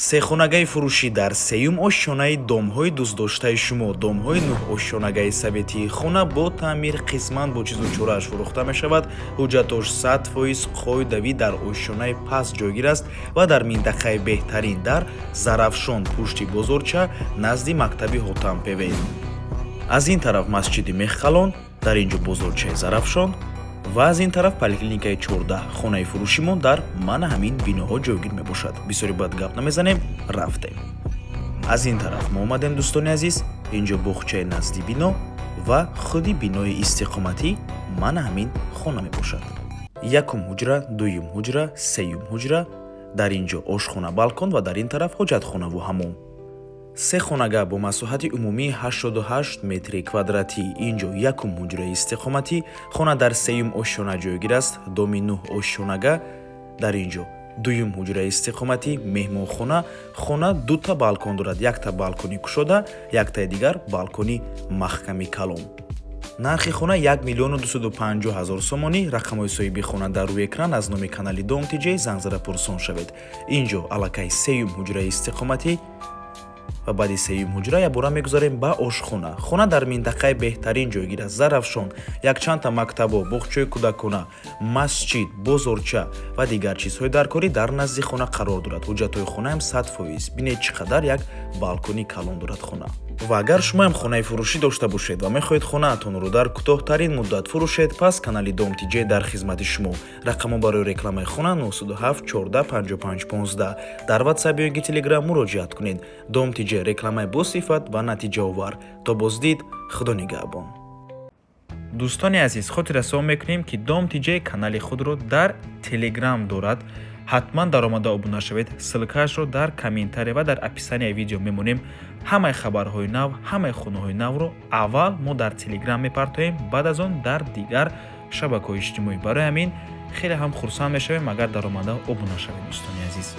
сехонагаи фурӯшӣ дар сеюм ошёнаи домҳои дӯстдоштаи шумо. Домҳои нӯҳ ошёнагаи советии хона бо таъмир қисман бо чизу чорааш фурӯхта мешавад. ҳуҷҷатош 100% қоидавӣ дар ошёнаи паст ҷойгир аст ва дар минтақаи беҳтарин дар Зарафшон пушти бозорча назди мактаби Ҳотампеве. Аз ин тараф масҷиди Мехқалон, дар ин ҷо бозорчаи Зарафшон ва аз ин тараф поликлиникаи 14 хонаи фурӯшимон дар мана ҳамин биноҳо ҷойгир мебошад. Бисёри бад гап намезанем, рафтем. Аз ин тараф мо омадем дӯстони азиз, ин ҷо боғчаи назди бино ва худи бинои истиқоматӣ мана ҳамин хона мебошад. Якум ҳуҷра, дуюм ҳуҷра, сеюм ҳуҷра, дар ин ҷо ошхона, балкон ва дар ин тараф ҳоҷатхонаву ҳаммом. се хонага бо масоҳати умумии 88 метри квадратӣ. Ин ҷо якум ҳуҷраи истиқоматӣ, хона дар сеюм ошёна ҷойгир аст, доми 9 ошёнага. Дар ин ҷо дуюм ҳуҷраи истиқоматӣ, меҳмонхона, хона дута балкон дорад, якта балкони кушода, яктаи дигар балкони маҳками калон. Нархи хона 1 миллиону 250 000 сомонӣ. Рақамҳои соҳиби хона дар рӯи экран. Аз номи канали Дом TJ занг зада пурсон шавед. Ин ҷо аллакай сеюм ҳуҷраи истиқоматӣ ва баъди сеюм ҳуҷра ябора мегузарем ба ошхона. Хона дар минтақаи беҳтарин ҷойгир аст. Зарафшон, якчандта мактабо, боғчаи кӯдакона, масҷид, бозорча ва дигар чизҳои даркорӣ дар назди хона қарор дорад. ҳуҷҷатҳои хонаам 100%. Бинед чӣ қадар як балкони калон дорад хона. Ва агар шумоам хонаи фурӯшӣ дошта бошед ва мехоҳед хонаатонро дар кӯтоҳтарин муддат фурӯшед, пас канали Дом TJ дар хизмати шумо. Рақамҳо барои рекламаи хона 97 14 55 15. Дар WhatsApp ё Telegram муроҷиат кунед. Дом TJ рекламаи босифат ва натиҷаовар. То боздид, худо нигаҳбон. Дӯстони азиз, хотир расон мекунем ки Дом TJ канали худро дар Telegram дорад. ҳатман даромада обуна шавед. Ссилкаашро дар комментария ва дар описанияи видео мемонем. ҳамаи хабарҳои нав, ҳамаи хонаҳои навро аввал мо дар Telegram мепартоем, баъд аз он дар дигар шабакаҳои иҷтимоӣ. Барои ҳамин хеле ҳам хурсанд мешавем агар даромада обуна шавед дӯстони азиз.